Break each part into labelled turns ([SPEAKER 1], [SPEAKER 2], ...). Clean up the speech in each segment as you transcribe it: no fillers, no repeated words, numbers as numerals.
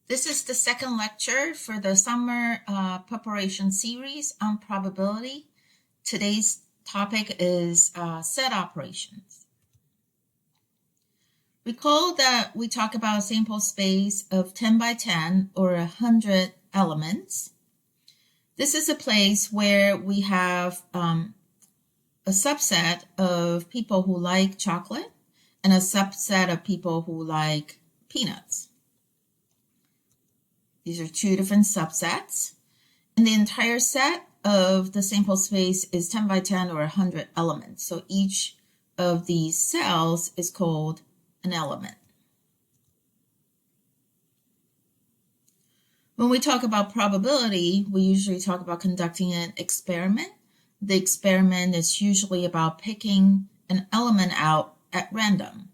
[SPEAKER 1] This is the second lecture for the summer preparation series on probability. Today's topic is set operations. Recall that we talk about a sample space of 10 by 10 or 100 elements. This is a place where we have a subset of people who like chocolate and a subset of people who like peanuts. These are two different subsets. And the entire set of the sample space is 10 by 10 or 100 elements. So each of these cells is called an element. When we talk about probability, we usually talk about conducting an experiment. The experiment is usually about picking an element out at random.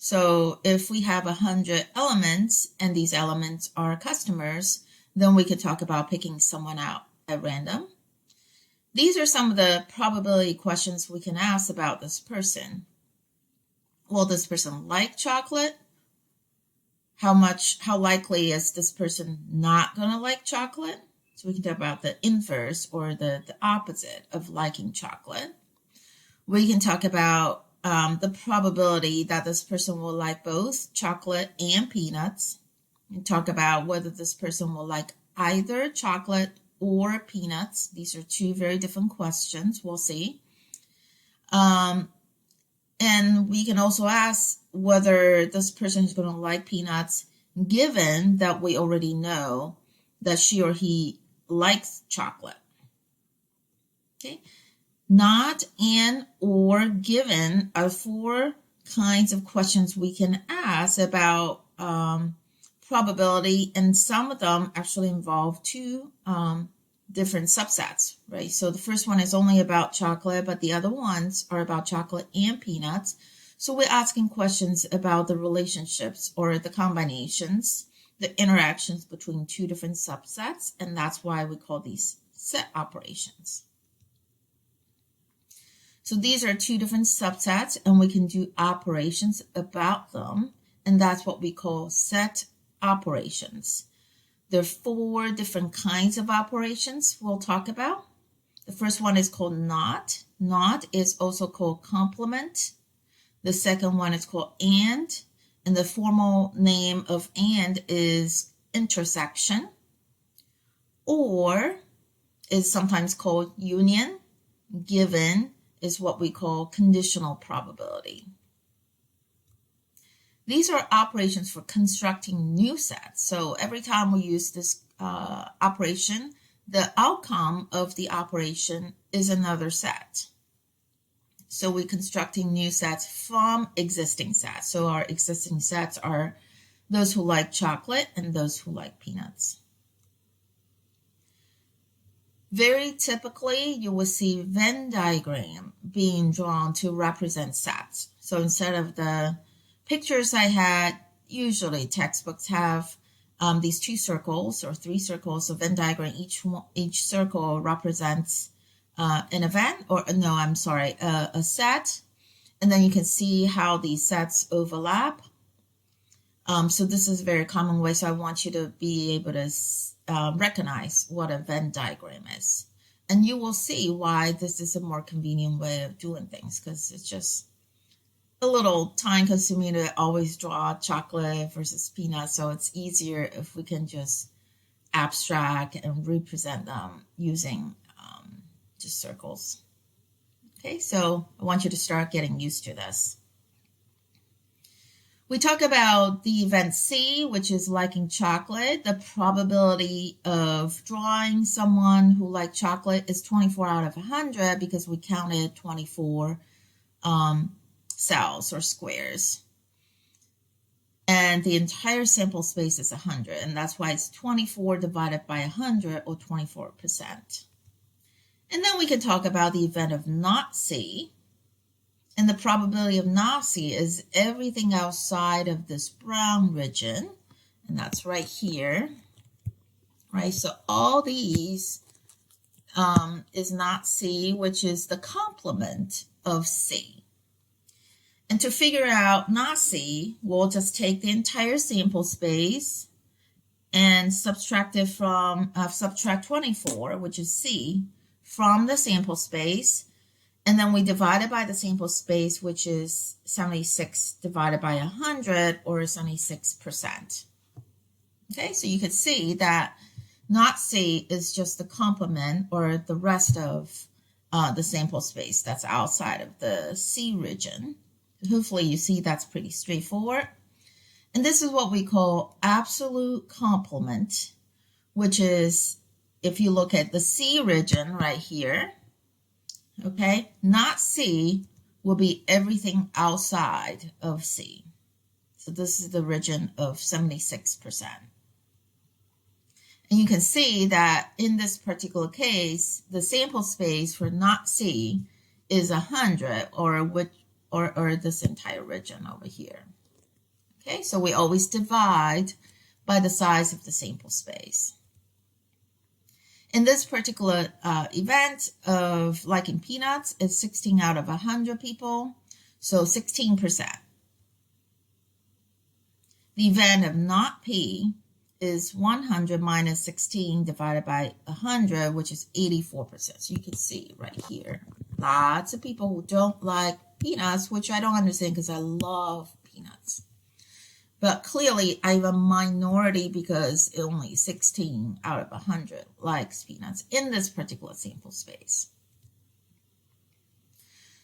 [SPEAKER 1] So if we have 100 elements and these elements are customers, then we could talk about picking someone out at random. These are some of the probability questions we can ask about this person. Will this person like chocolate? How likely is this person not going to like chocolate? So we can talk about the inverse or the opposite of liking chocolate. We can talk about the probability that this person will like both chocolate and peanuts. And talk about whether this person will like either chocolate or peanuts. These are two very different questions. We'll see. And we can also ask whether this person is going to like peanuts, given that we already know that she or he likes chocolate. Okay. Not, and, or, given are four kinds of questions we can ask about probability, and some of them actually involve two different subsets, right? So the first one is only about chocolate, but the other ones are about chocolate and peanuts. So we're asking questions about the relationships or the combinations, the interactions between two different subsets, and that's why we call these set operations. So these are two different subsets, and we can do operations about them, and that's what we call set operations. There are four different kinds of operations we'll talk about. The first one is called not. Not is also called complement. The second one is called and the formal name of and is intersection. Or is sometimes called union. Given is what we call conditional probability. These are operations for constructing new sets. So every time we use this operation, the outcome of the operation is another set. So we're constructing new sets from existing sets. So our existing sets are those who like chocolate and those who like peanuts. Very typically, you will see Venn diagram being drawn to represent sets. So instead of the pictures I had, usually textbooks have these two circles or three circles. So Venn diagram, each circle represents an event, a set. And then you can see how these sets overlap. So this is a very common way. So I want you to be able to recognize what a Venn diagram is. And you will see why this is a more convenient way of doing things, because it's just a little time consuming to always draw chocolate versus peanuts. So it's easier if we can just abstract and represent them using just circles. Okay, so I want you to start getting used to this. We talk about the event C, which is liking chocolate. The probability of drawing someone who liked chocolate is 24 out of 100 because we counted 24 cells or squares. And the entire sample space is 100, and that's why it's 24 divided by 100, or 24%. And then we can talk about the event of not C. And the probability of not C is everything outside of this brown region, and that's right here, right? So all these is not C, which is the complement of C. And to figure out not C, we'll just take the entire sample space and subtract 24, which is C, from the sample space. And then we divide it by the sample space, which is 76 divided by 100, or 76%. Okay, so you can see that not C is just the complement, or the rest of the sample space that's outside of the C region. Hopefully you see that's pretty straightforward. And this is what we call absolute complement, which is, if you look at the C region right here, okay, not C will be everything outside of C. So this is the region of 76%. And you can see that in this particular case, the sample space for not C is 100, or this entire region over here. Okay, so we always divide by the size of the sample space. In this particular event of liking peanuts, it's 16 out of 100 people, so 16%. The event of not P is 100 minus 16 divided by 100, which is 84%. So you can see right here, lots of people who don't like peanuts, which I don't understand because I love peanuts. But clearly I have a minority because only 16 out of 100 likes peanuts in this particular sample space.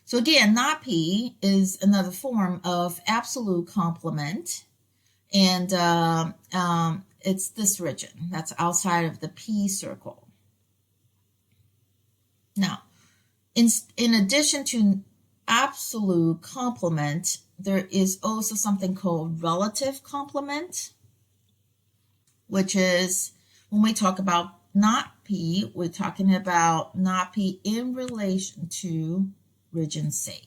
[SPEAKER 1] So again, not P is another form of absolute complement. And it's this region that's outside of the P circle. Now, in addition to absolute complement, there is also something called relative complement, which is when we talk about not P, we're talking about not P in relation to region C.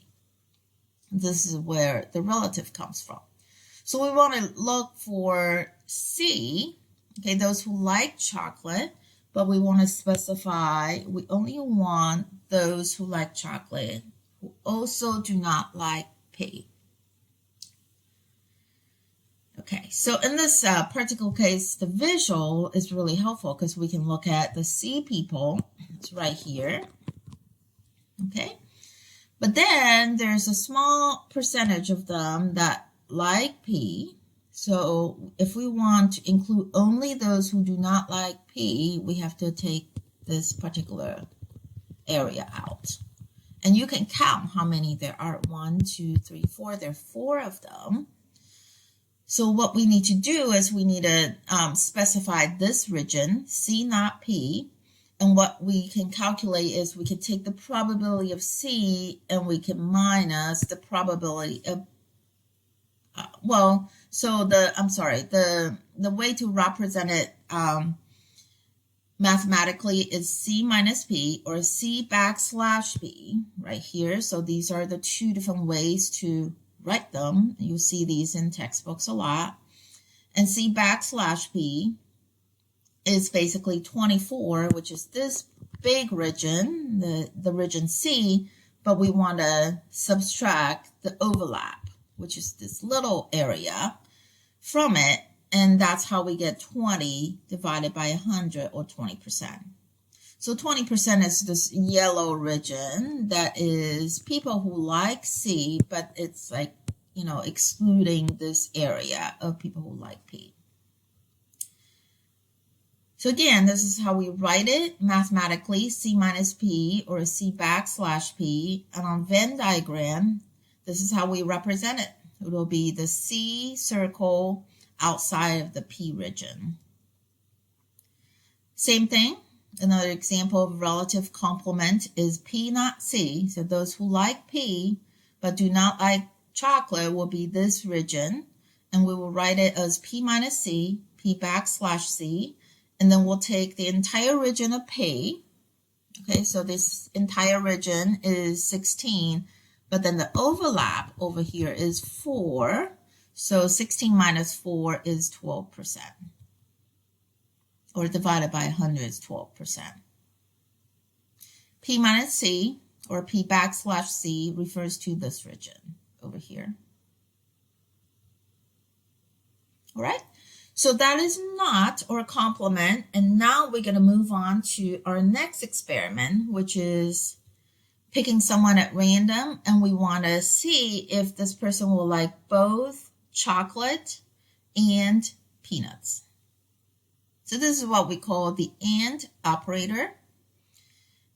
[SPEAKER 1] This is where the relative comes from. So we want to look for C, okay, those who like chocolate, but we want to specify we only want those who like chocolate who also do not like P. Okay, so in this particular case, the visual is really helpful because we can look at the C people. It's right here. Okay, but then there's a small percentage of them that like P. So if we want to include only those who do not like P, we have to take this particular area out. And you can count how many there are. 1, 2, 3, 4. There are 4 of them. So what we need to do is we need to specify this region, C not P. And what we can calculate is we can take the probability of C and we can minus the probability of the way to represent it mathematically is C minus P, or C backslash P right here. So these are the 2 different ways to write them. You see these in textbooks a lot. And C backslash P is basically 24, which is this big region, the region C, but we want to subtract the overlap, which is this little area, from it, and that's how we get 20 divided by 100, or 20%. So 20% is this yellow region that is people who like C, but it's like, excluding this area of people who like P. So again, this is how we write it mathematically, C minus P, or C backslash P, and on Venn diagram, this is how we represent it. It will be the C circle outside of the P region. Same thing, another example of relative complement is P not C. So those who like P but do not like chocolate will be this region. And we will write it as P minus C, P backslash C. And then we'll take the entire region of P. Okay, so this entire region is 16. But then the overlap over here is 4. So 16 minus 4 is 12%. Or divided by 100 is 12%. P minus C, or P backslash C, refers to this region over here. All right. So that is not or complement. And now we're going to move on to our next experiment, which is picking someone at random. And we want to see if this person will like both chocolate and peanuts. So this is what we call the AND operator.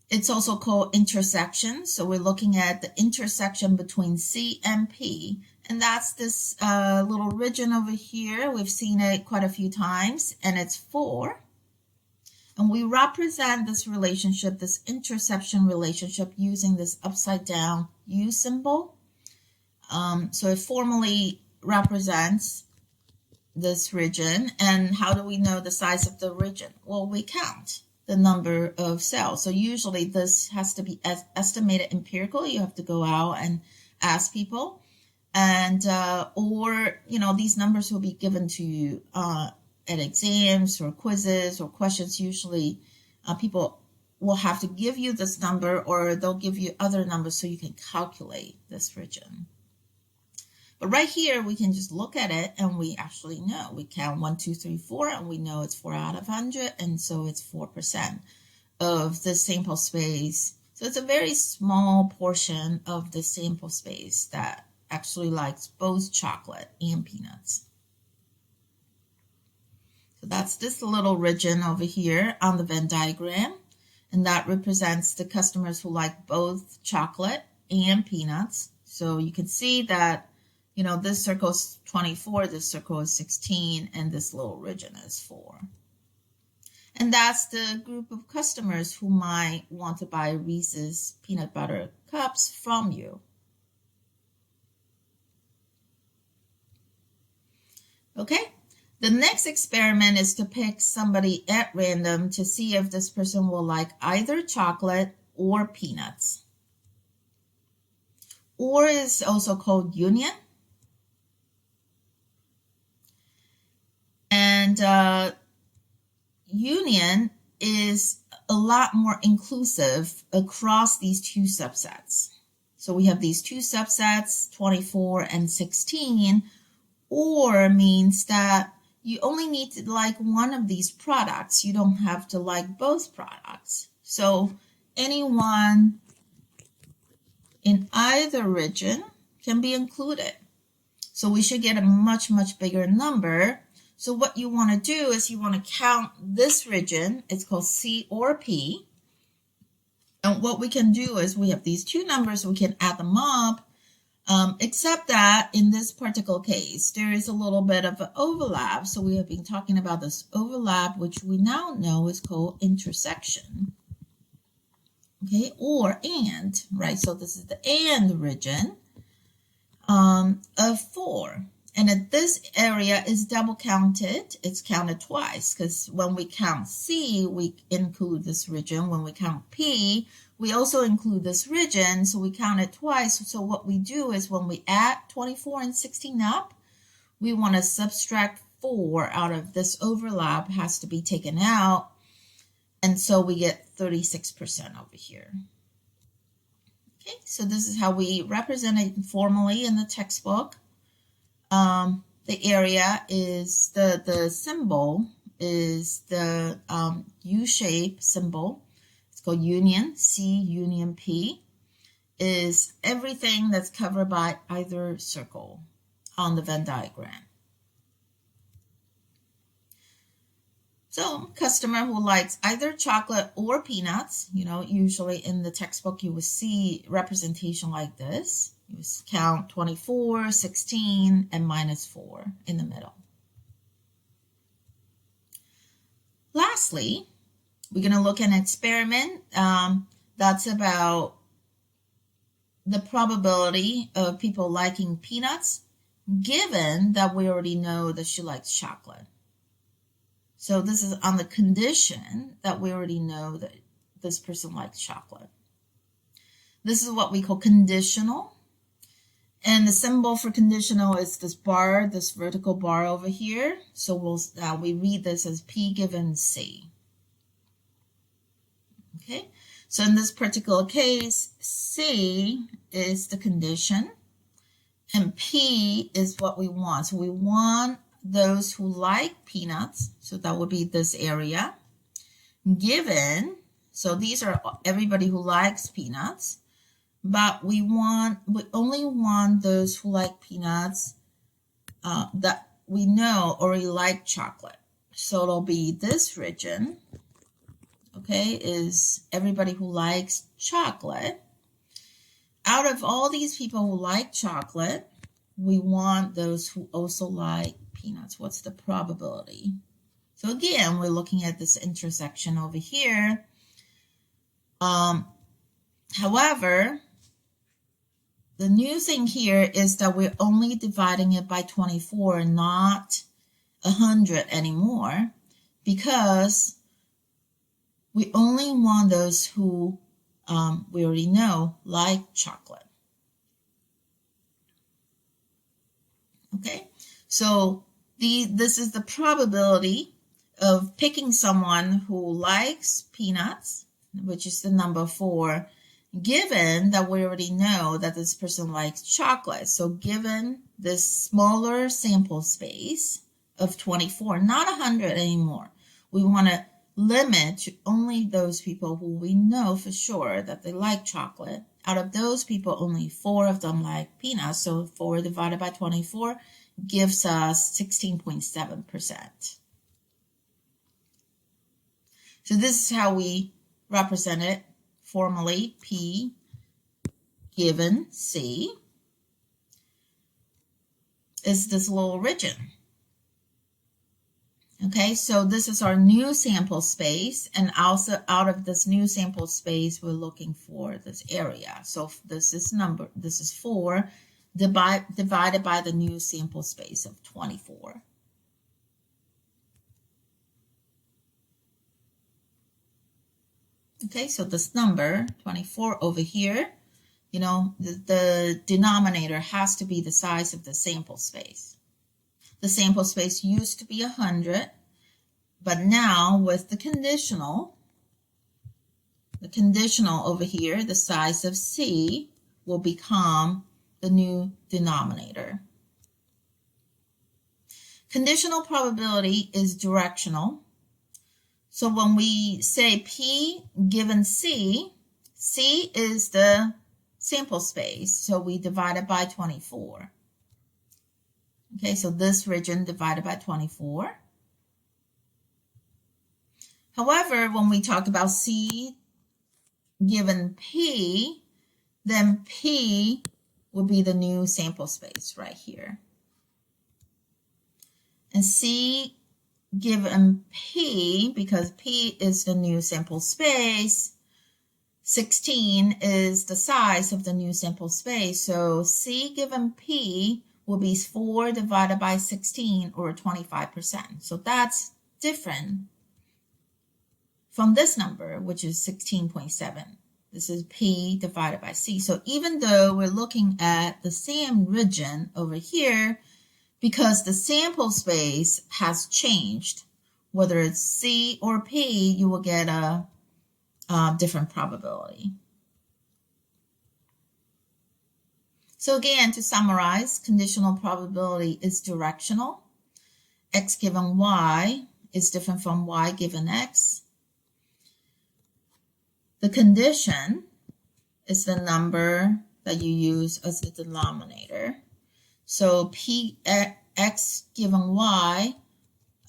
[SPEAKER 1] It's also called intersection. So we're looking at the intersection between C and P. And that's this little region over here. We've seen it quite a few times, and it's 4. And we represent this relationship, this intersection relationship, using this upside down U symbol. So it formally represents this region. And how do we know the size of the region? Well, we count the number of cells. So usually this has to be estimated empirical. You have to go out and ask people. And, or, these numbers will be given to you at exams or quizzes or questions. Usually people will have to give you this number, or they'll give you other numbers so you can calculate this region. But right here, we can just look at it and we actually know. We count 1, 2, 3, 4, and we know it's 4 out of 100. And so it's 4% of the sample space. So it's a very small portion of the sample space that actually likes both chocolate and peanuts. So that's this little region over here on the Venn diagram. And that represents the customers who like both chocolate and peanuts. So you can see that, this circle is 24, this circle is 16, and this little region is 4. And that's the group of customers who might want to buy Reese's peanut butter cups from you. Okay, the next experiment is to pick somebody at random to see if this person will like either chocolate or peanuts. Or is also called union. And union is a lot more inclusive across these two subsets. So we have these two subsets, 24 and 16. Or means that you only need to like one of these products. You don't have to like both products. So anyone in either region can be included. So we should get a much, much bigger number. So what you want to do is you want to count this region. It's called C or P. And what we can do is we have these two numbers. We can add them up. Except that in this particular case, there is a little bit of an overlap. So we have been talking about this overlap, which we now know is called intersection. Okay, or and, right? So this is the and region of 4. And if this area is double counted, it's counted twice, because when we count C, we include this region. When we count P, we also include this region, so we count it twice. So what we do is when we add 24 and 16 up, we want to subtract 4 out of this overlap, has to be taken out. And so we get 36% over here. Okay, so this is how we represent it formally in the textbook. The area is the symbol is the U-shape symbol. It's called union, C union P, is everything that's covered by either circle on the Venn diagram. So customer who likes either chocolate or peanuts, usually in the textbook you will see representation like this. You count 24, 16, and minus 4 in the middle. Lastly, we're going to look at an experiment that's about the probability of people liking peanuts, given that we already know that she likes chocolate. So this is on the condition that we already know that this person likes chocolate. This is what we call conditional. And the symbol for conditional is this bar, this vertical bar over here. So we read this as P given C. Okay, so in this particular case, C is the condition and P is what we want. So we want those who like peanuts, so that would be this area, given, so these are everybody who likes peanuts, but we only want those who like peanuts that we know already like chocolate. So it'll be this region, okay, is everybody who likes chocolate. Out of all these people who like chocolate, we want those who also like peanuts. What's the probability? So again, we're looking at this intersection over here. However, the new thing here is that we're only dividing it by 24, not 100 anymore, because we only want those who we already know like chocolate. Okay, so this is the probability of picking someone who likes peanuts, which is the number 4, given that we already know that this person likes chocolate. So given this smaller sample space of 24, not 100 anymore, we want to limit to only those people who we know for sure that they like chocolate. Out of those people, only 4 of them like peanuts. So 4 divided by 24 gives us 16.7%. So this is how we represent it formally. P given C is this little region. Okay, so this is our new sample space, and also out of this new sample space, we're looking for this area. So this is 4 divided by the new sample space of 24. Okay, so this number 24 over here, you know, the denominator has to be the size of the sample space. The sample space used to be 100, but now with the conditional over here, the size of C will become the new denominator. Conditional probability is directional. So when we say P given C, C is the sample space, so we divide it by 24. Okay, so this region divided by 24. However, when we talk about C given P, then P will be the new sample space right here. And C given P, because P is the new sample space, 16 is the size of the new sample space. So C given P will be 4 divided by 16, or 25%. So that's different from this number, which is 16.7. This is P divided by C. So even though we're looking at the same region over here, because the sample space has changed, whether it's C or P, you will get a different probability. So again, to summarize, conditional probability is directional. X given Y is different from Y given X. The condition is the number that you use as the denominator. So X given Y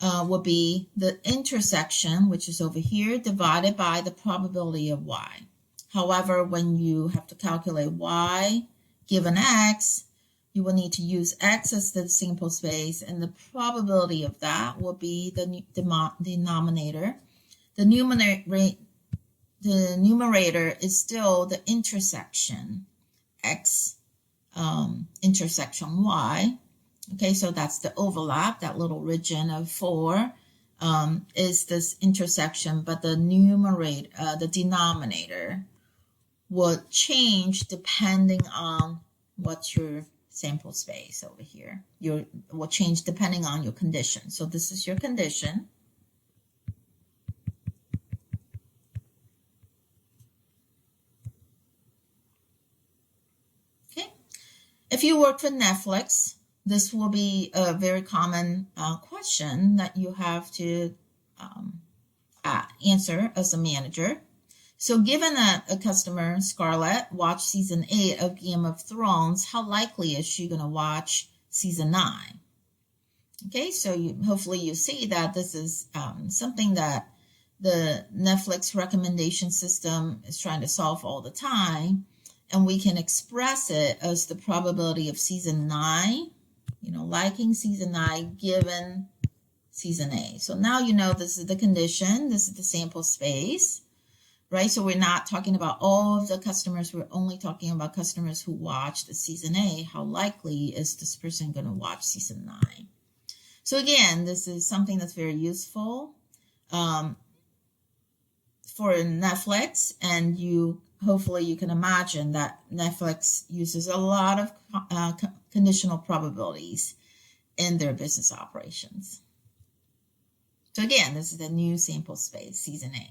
[SPEAKER 1] will be the intersection, which is over here, divided by the probability of Y. However, when you have to calculate Y given X, you will need to use X as the sample space, and the probability of that will be the denominator. The numerator is still the intersection, X intersection Y. Okay, so that's the overlap, that little region of 4 is this intersection, but the numerator, the denominator will change depending on what's your sample space over here. Will change depending on your condition. So this is your condition. Okay. If you work for Netflix, This will be a very common question that you have to answer as a manager. So given that a customer, Scarlett, watched season 8 of Game of Thrones, how likely is she going to watch season 9? Okay, so hopefully you see that this is something that the Netflix recommendation system is trying to solve all the time. And we can express it as the probability of season 9, liking season 9 given season 8. So now you know this is the condition, this is the sample space, right? So we're not talking about all of the customers, we're only talking about customers who watched the season 8. How likely is this person going to watch season 9? So again, this is something that's very useful for Netflix, and hopefully you can imagine that Netflix uses a lot of conditional probabilities in their business operations. So again, this is the new sample space, season 8.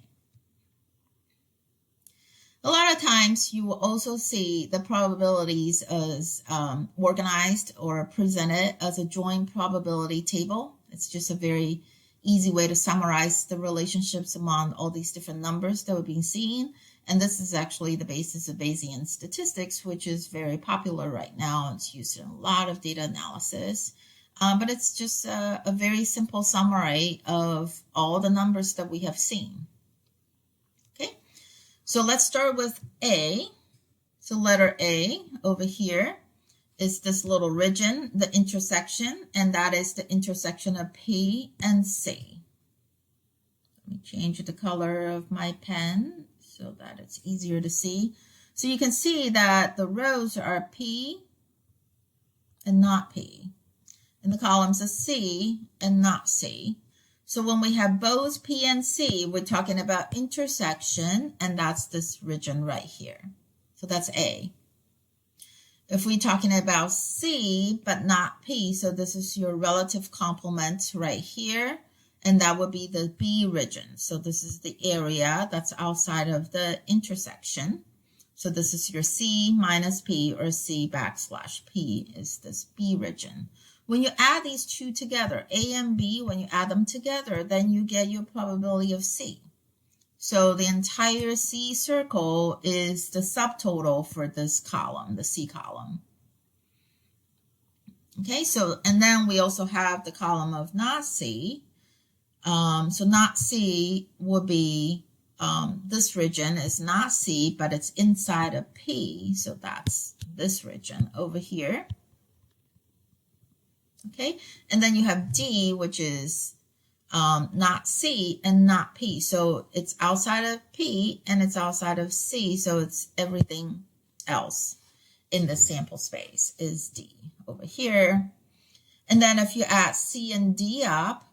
[SPEAKER 1] A lot of times you will also see the probabilities as organized or presented as a joint probability table. It's just a very easy way to summarize the relationships among all these different numbers that we're being seen. And this is actually the basis of Bayesian statistics, which is very popular right now. It's used in a lot of data analysis. But it's just a very simple summary of all the numbers that we have seen. Okay, so let's start with A. So letter A over here is this little region, the intersection, and that is the intersection of P and C. Let me change the color of my pen so that it's easier to see. So you can see that the rows are P and not P. And the columns are C and not C. So when we have both P and C, we're talking about intersection, and that's this region right here. So that's A. If we're talking about C, but not P, so this is your relative complement right here, and that would be the B region. So this is the area that's outside of the intersection. So this is your C minus P, or C backslash P is this B region. When you add these two together, A and B, when you add them together, then you get your probability of C. So the entire C circle is the subtotal for this column, the C column. Okay, so, and then we also have the column of not C. So not C would be, this region is not C, but it's inside of P. So that's this region over here. Okay, and then you have D, which is not C and not P. So it's outside of P and it's outside of C. So it's everything else in the sample space is D over here. And then if you add C and D up,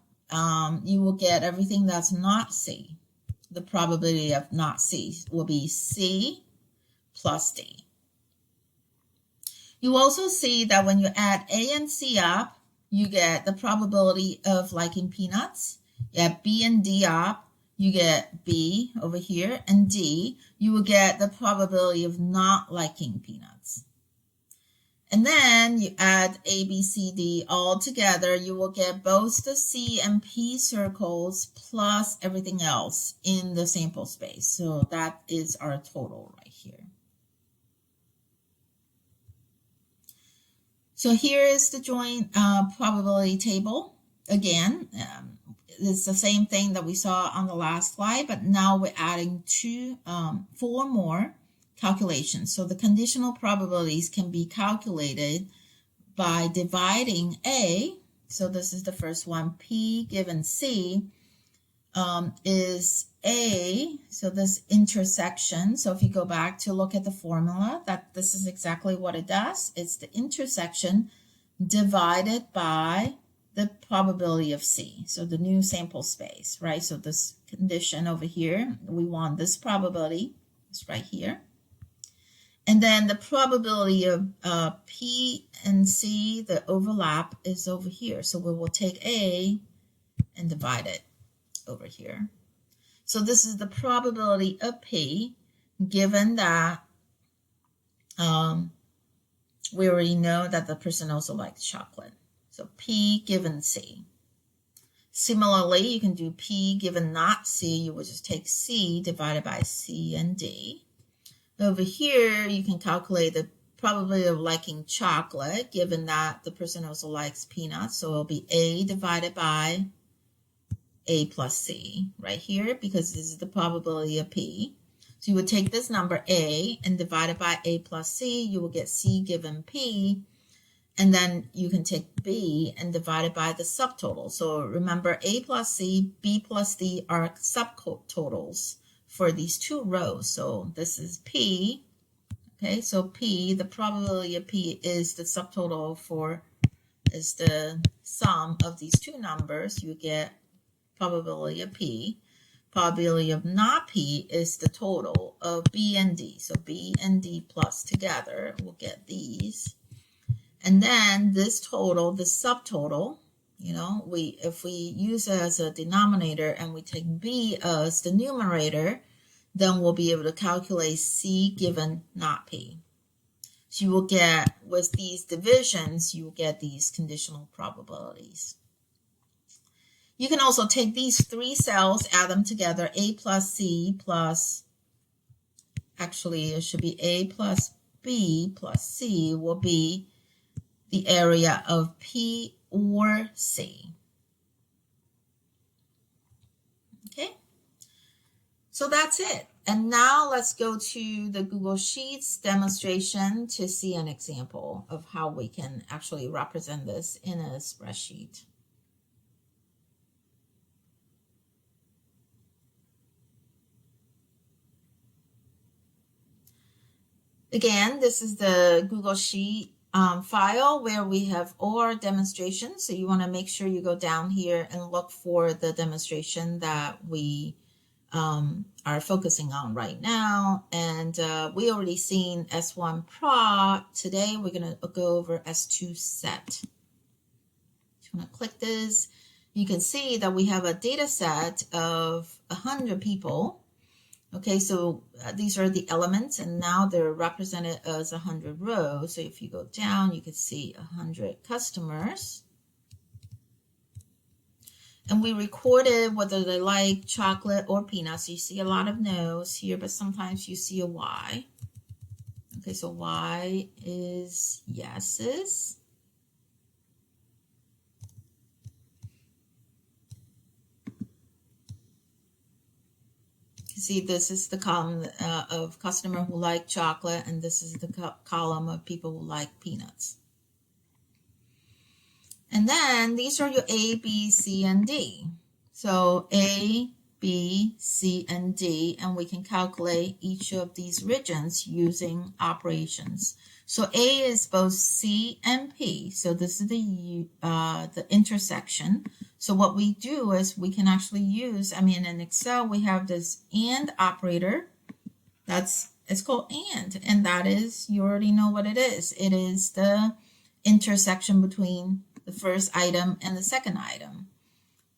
[SPEAKER 1] you will get everything that's not C. The probability of not C will be C plus D. You also see that when you add A and C up, you get the probability of liking peanuts. You have B and D up, you get B over here, and D, you will get the probability of not liking peanuts. And then you add A, B, C, D all together, you will get both the C and P circles plus everything else in the sample space. So that is our total right here. So here is the joint probability table. Again, it's the same thing that we saw on the last slide, but now we're adding four more calculations. So the conditional probabilities can be calculated by dividing A. So this is the first one, P given C is A. So this intersection. So if you go back to look at the formula, that this is exactly what it does. It's the intersection divided by the probability of C. So the new sample space, right? So this condition over here, we want this probability, it's right here. And then the probability of P and C, the overlap is over here. So we will take A and divide it over here. So this is the probability of P given that we already know that the person also likes chocolate. So P given C. Similarly, you can do P given not C. You would just take C divided by C and D. Over here, you can calculate the probability of liking chocolate, given that the person also likes peanuts. So it'll be A divided by A plus C right here, because this is the probability of P. So you would take this number A and divide it by A plus C. You will get C given P. And then you can take B and divide it by the subtotal. So remember, A plus C, B plus D are subtotals for these two rows. So this is P. Okay, so P, the probability of P is the subtotal is the sum of these two numbers. You get probability of P. Probability of not P is the total of B and D. So B and D plus together, we'll get these. And then this total, the subtotal, if we use it as a denominator and we take B as the numerator, then we'll be able to calculate C given not P. So you will get, with these divisions, you will get these conditional probabilities. You can also take these three cells, add them together, A plus C plus, actually it should be A plus B plus C will be the area of P or C. Okay, so that's it. And now let's go to the Google Sheets demonstration to see an example of how we can actually represent this in a spreadsheet. Again, this is the Google Sheet file where we have all our demonstrations. So you want to make sure you go down here and look for the demonstration that we are focusing on right now. And we already seen S1 Pro. Today we're going to go over S2 Set. You want to click this. You can see that we have a data set of 100 people. Okay, so these are the elements, and now they're represented as 100 rows. So if you go down, you can see 100 customers. And we recorded whether they like chocolate or peanuts. You see a lot of no's here, but sometimes you see a Y. Okay, so Y is yeses. See, this is the column of customer who like chocolate, and this is the column of people who like peanuts. And then these are your A, B, C, and D. So A, B, C, and D, and we can calculate each of these regions using operations. So A is both C and P. So this is the intersection. So what we do is we can actually use, in Excel, we have this AND operator. It's called and that is, you already know what it is. It is the intersection between the first item and the second item.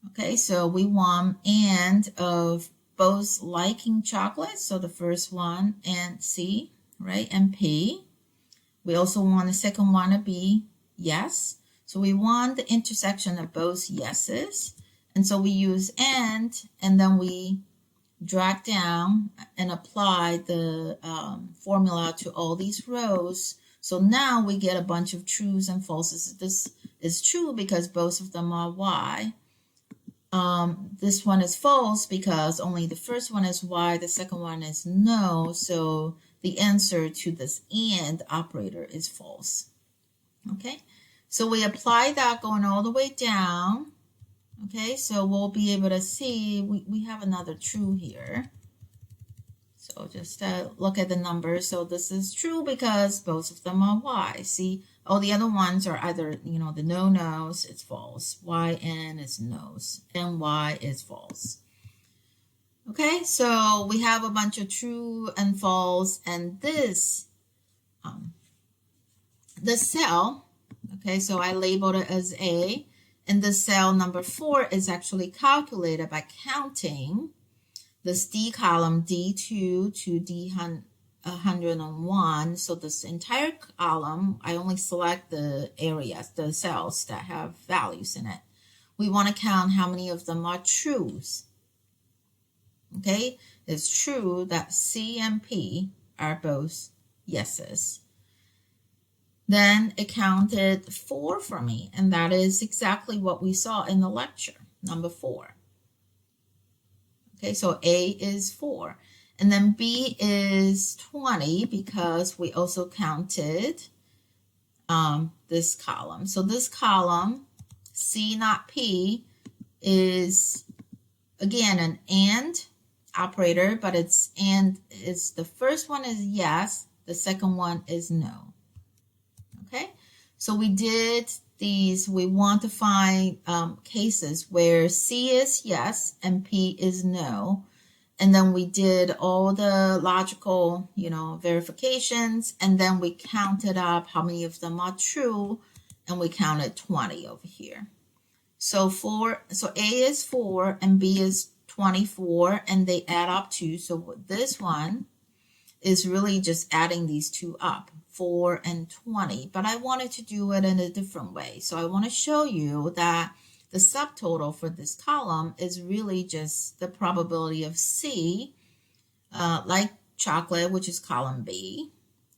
[SPEAKER 1] Okay, so we want AND of both liking chocolate, so the first one, and C, right, and P. We also want the second one to be yes. So we want the intersection of both yeses. And so we use and then we drag down and apply the formula to all these rows. So now we get a bunch of trues and falses. This is true because both of them are Y. This one is false because only the first one is Y, the second one is no. So the answer to this AND operator is false. Okay, so we apply that going all the way down. Okay, so we'll be able to see we have another true here. So just look at the numbers. So this is true because both of them are Y. See, all the other ones are either, the no-nos, it's false. YN is no's, and Y is false. Okay, so we have a bunch of true and false, and this cell, okay, so I labeled it as A, and the cell number 4 is actually calculated by counting this D column, D2 to 101. So this entire column, I only select the areas, the cells that have values in it. We want to count how many of them are trues. Okay, it's true that C and P are both yeses. Then it counted 4 for me, and that is exactly what we saw in the lecture, number 4. Okay, so A is 4. And then B is 20 because we also counted this column. So this column, C not P, is again an AND operator, but it's the first one is yes, the second one is no. Okay, so we did these. We want to find cases where C is yes and P is no. And then we did all the logical, verifications, and then we counted up how many of them are true, and we counted 20 over here. So A is 4 and B is 24, and they add up to, so this one is really just adding these two up, 4 and 20, but I wanted to do it in a different way. So I want to show you that the subtotal for this column is really just the probability of C, like chocolate, which is column B.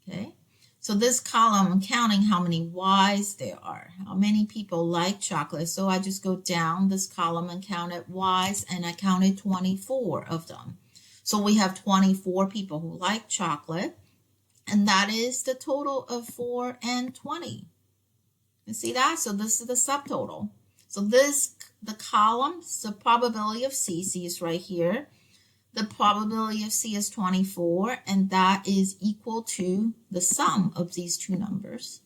[SPEAKER 1] Okay, so this column, I'm counting how many Y's there are, how many people like chocolate. So I just go down this column and counted Y's, and I counted 24 of them. So we have 24 people who like chocolate, and that is the total of 4 and 20. You see that? So this is the subtotal. So the column, the probability of C is right here. The probability of C is 24, and that is equal to the sum of these two numbers.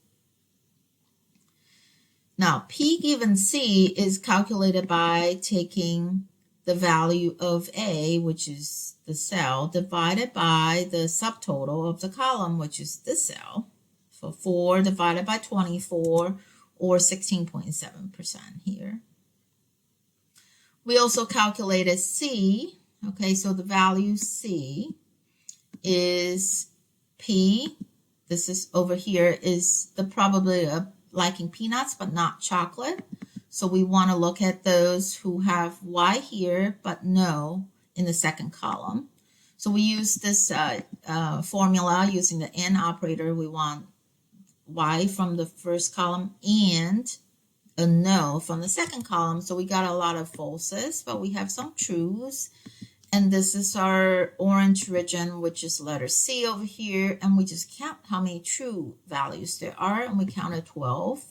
[SPEAKER 1] Now, P given C is calculated by taking the value of A, which is the cell, divided by the subtotal of the column, which is this cell. So 4 divided by 24, or 16.7% here. We also calculated C. Okay, so the value C is P. This is over here is the probability of liking peanuts but not chocolate. So we want to look at those who have Y here but no in the second column. So we use this formula using the AND operator. We want Y from the first column and a no from the second column. So we got a lot of falses, but we have some trues. And this is our orange region, which is letter C over here. And we just count how many true values there are. And we counted 12.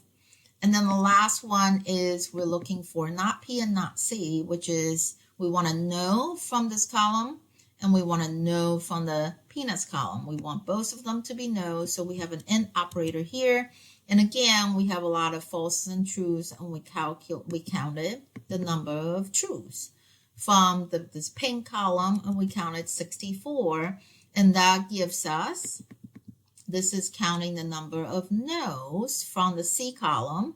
[SPEAKER 1] And then the last one is we're looking for not P and not C, which is we want to know from this column and we want to know from the peanuts column. We want both of them to be no. So we have an AND operator here. And again, we have a lot of falses and trues, and we counted the number of trues from this pink column, and we counted 64, and that gives us, this is counting the number of no's from the C column,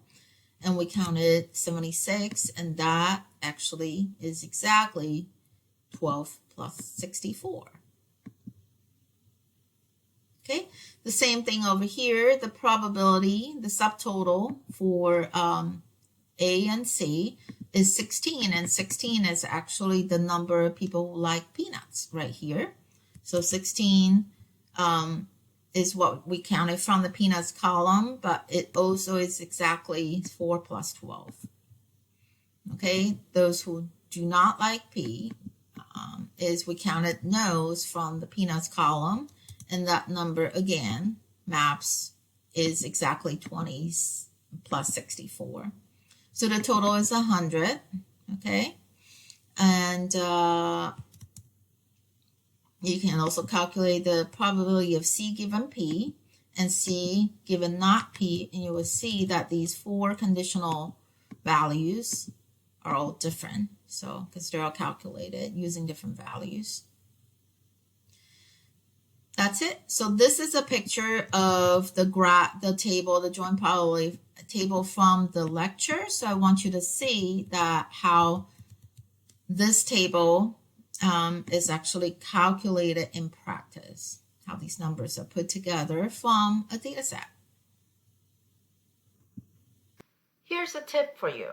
[SPEAKER 1] and we counted 76, and that actually is exactly 12 plus 64. Okay, the same thing over here, the probability, the subtotal for A and C is 16, and 16 is actually the number of people who like peanuts right here. So 16 is what we counted from the peanuts column, but it also is exactly 4 plus 12. Okay, those who do not like P is we counted no's from the peanuts column, and that number again maps is exactly 20 plus 64. So the total is 100, okay? And you can also calculate the probability of C given P and C given not P, and you will see that these 4 conditional values are all different. So, because they're all calculated using different values. That's it. So this is a picture of the table, the joint probability table from the lecture. So I want you to see that how this table is actually calculated in practice, how these numbers are put together from a data set. Here's a tip for you.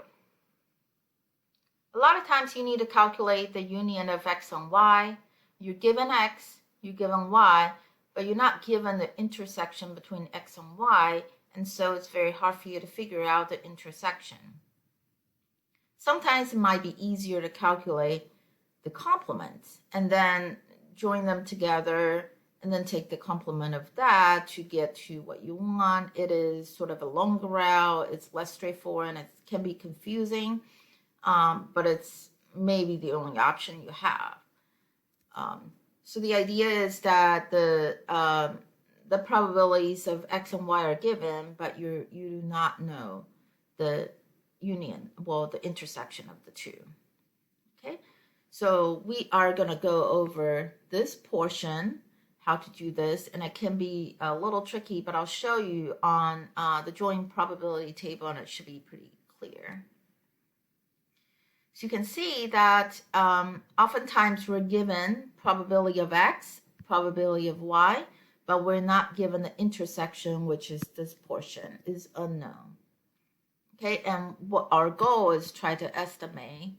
[SPEAKER 1] A lot of times you need to calculate the union of x and y. You're given x, you're given y, but you're not given the intersection between x and y, and so it's very hard for you to figure out the intersection. Sometimes it might be easier to calculate the complements and then join them together and then take the complement of that to get to what you want. It is sort of a longer route. It's less straightforward and it can be confusing, but it's maybe the only option you have. So the idea is that the probabilities of x and y are given, but you do not know the union, well, the intersection of the two. Okay, so we are going to go over this portion, how to do this, and it can be a little tricky, but I'll show you on the joint probability table, and it should be pretty clear. So you can see that oftentimes we're given probability of x, probability of y, but we're not given the intersection, which is this portion, is unknown. Okay, and what our goal is try to estimate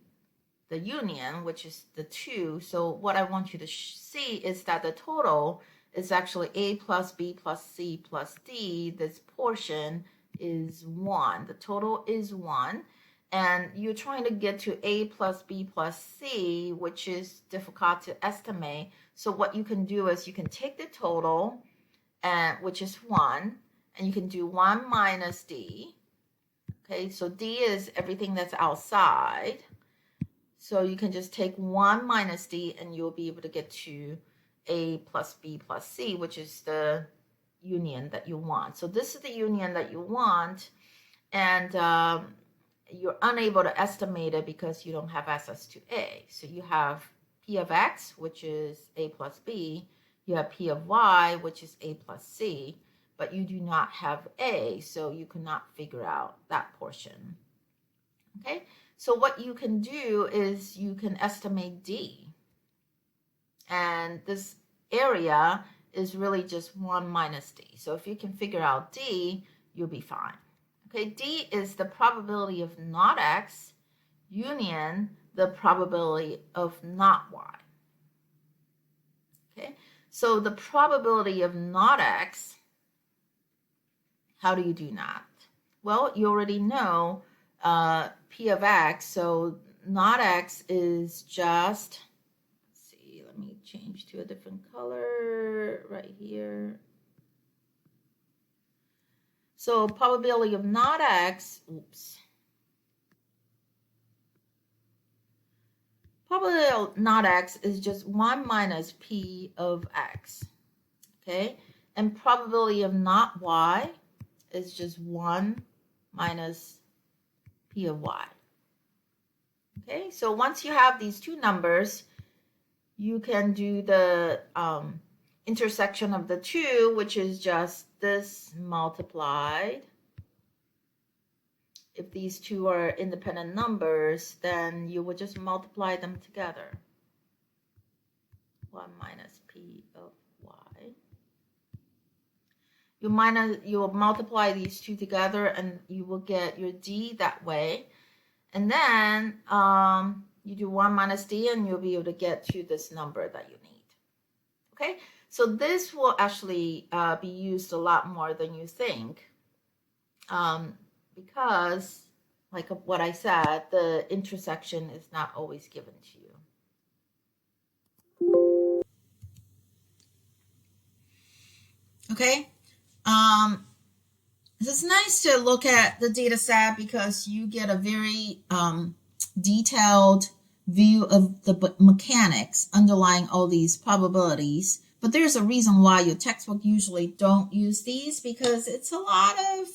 [SPEAKER 1] the union, which is the two. So what I want you to see is that the total is actually a plus b plus c plus d. This portion is 1. The total is 1. And you're trying to get to a plus b plus c, which is difficult to estimate. So what you can do is you can take the total, which is 1, and you can do 1 minus d. Okay, so d is everything that's outside. So you can just take 1 minus d, and you'll be able to get to a plus b plus c, which is the union that you want. So this is the union that you want, and you're unable to estimate it because you don't have access to a. So you have p of x, which is a plus b. You have p of y, which is a plus c, but you do not have a, so you cannot figure out that portion. Okay, so what you can do is you can estimate d. And this area is really just 1 minus d. So if you can figure out d, you'll be fine. Okay, d is the probability of not x union the probability of not y. Okay, so the probability of not x, how do you do that? Well, you already know p of x, so not x is just, let's see, let me change to a different color right here. So probability of not x, probability of not x is just 1 minus p of x, okay? And probability of not y is just 1 minus p of y. Okay, so once you have these two numbers, you can do the intersection of the two, which is just this multiplied. If these two are independent numbers, then you would just multiply them together. 1 minus p of y. You will multiply these two together, and you will get your d that way. And then you do 1 minus d, and you'll be able to get to this number that you need. Okay, so this will actually be used a lot more than you think, because, like what I said, the intersection is not always given to you. Okay. It's nice to look at the data set because you get a very detailed view of the mechanics underlying all these probabilities. But there's a reason why your textbook usually don't use these, because it's a lot of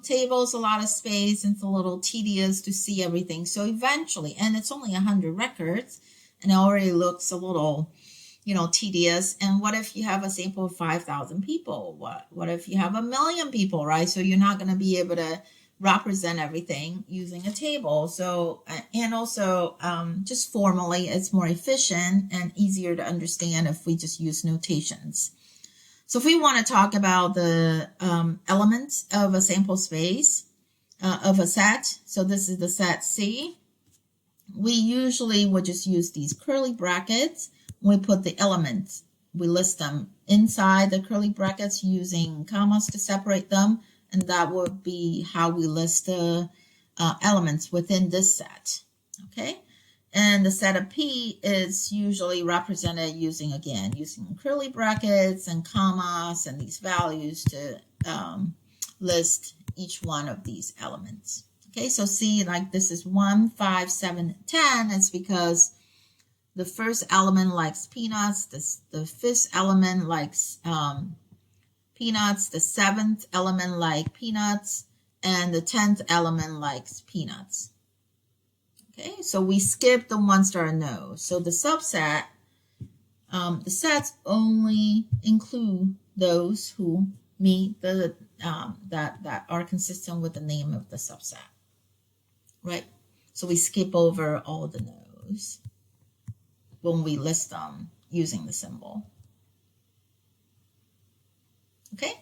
[SPEAKER 1] tables, a lot of space, and it's a little tedious to see everything. So eventually, and it's only 100 records, and it already looks a little, tedious. And what if you have a sample of 5,000 people? What if you have 1 million people, right? So you're not going to be able to represent everything using a table. So, and also just formally, it's more efficient and easier to understand if we just use notations. So if we want to talk about the elements of a sample space of a set, so this is the set C, we usually would just use these curly brackets. We put the elements, we list them inside the curly brackets using commas to separate them, and that would be how we list the elements within this set. Okay, and the set of P is usually represented using curly brackets and commas and these values to list each one of these elements. Okay, so see, like this is 1, 5, 7, 10. It's because the first element likes peanuts, the fifth element likes peanuts, the seventh element likes peanuts, and the 10th element likes peanuts. Okay, so we skip the ones that are no. So the subset, the sets only include those who meet the that are consistent with the name of the subset, right? So we skip over all the no's when we list them using the symbol. Okay,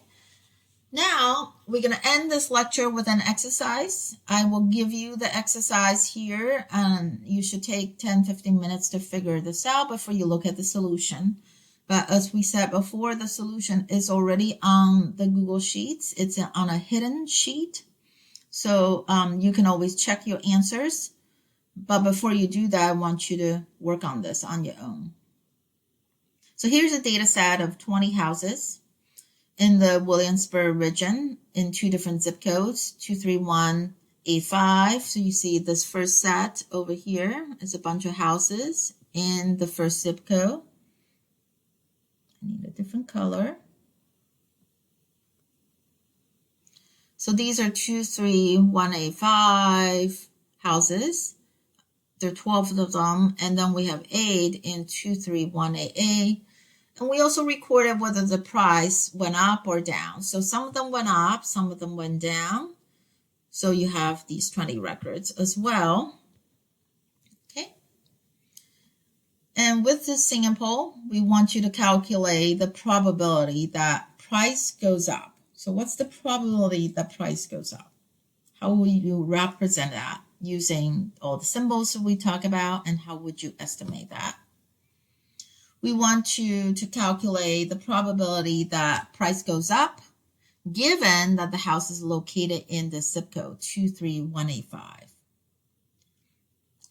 [SPEAKER 1] now we're going to end this lecture with an exercise. I will give you the exercise here, and you should take 10-15 minutes to figure this out before you look at the solution. But as we said before, the solution is already on the Google Sheets. It's on a hidden sheet, so you can always check your answers. But before you do that, I want you to work on this on your own. So here's a data set of 20 houses in the Williamsburg region in 2 different zip codes, 23185. So you see this first set over here is a bunch of houses in the first zip code. I need a different color. So these are 23185 houses. There are 12 of them, and then we have 8 in 23188. And we also recorded whether the price went up or down. So some of them went up, some of them went down. So you have these 20 records as well. Okay. And with this sample, we want you to calculate the probability that price goes up. So what's the probability that price goes up? How will you represent that using all the symbols that we talk about, and how would you estimate that? We want you to calculate the probability that price goes up given that the house is located in the zip code 23185.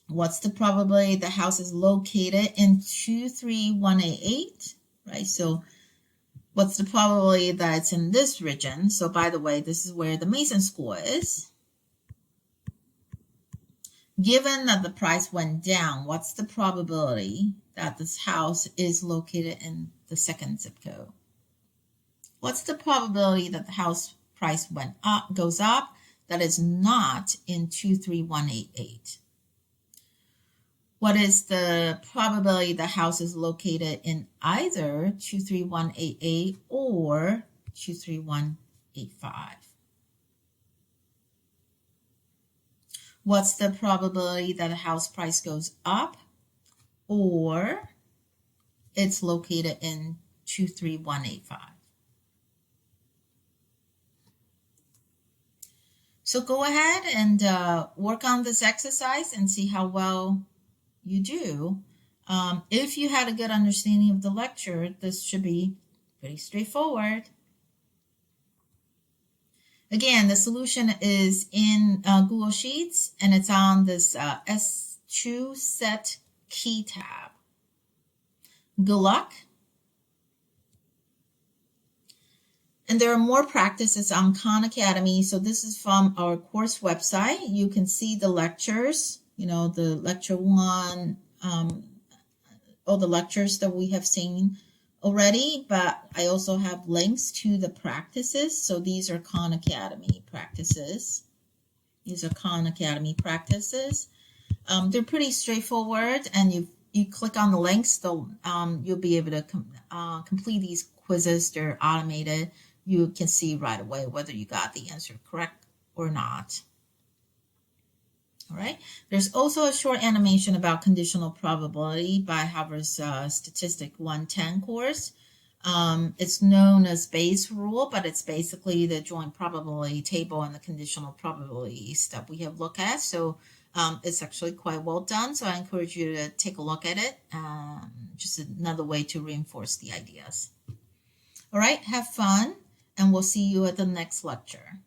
[SPEAKER 1] What's the probability the house is located in 23188, right? So what's the probability that it's in this region? So by the way, this is where the Mason School is. Given that the price went down, what's the probability that this house is located in the second zip code? What's the probability that the house price goes up that is not in 23188? What is the probability the house is located in either 23188 or 23185? What's the probability that a house price goes up or it's located in 23185? So go ahead and work on this exercise and see how well you do. If you had a good understanding of the lecture, this should be pretty straightforward. Again, the solution is in Google Sheets, and it's on this S2 Set Key tab. Good luck. And there are more practices on Khan Academy. So this is from our course website. You can see the lectures, the lecture 1, all the lectures that we have seen already, but I also have links to the practices. So these are Khan Academy practices. They're pretty straightforward, and you click on the links, you'll be able to complete these quizzes. They're automated. You can see right away whether you got the answer correct or not. All right. There's also a short animation about conditional probability by Harvard's Statistic 110 course. It's known as Bayes' rule, but it's basically the joint probability table and the conditional probabilities that we have looked at. So it's actually quite well done. So I encourage you to take a look at it. Just another way to reinforce the ideas. All right, have fun, and we'll see you at the next lecture.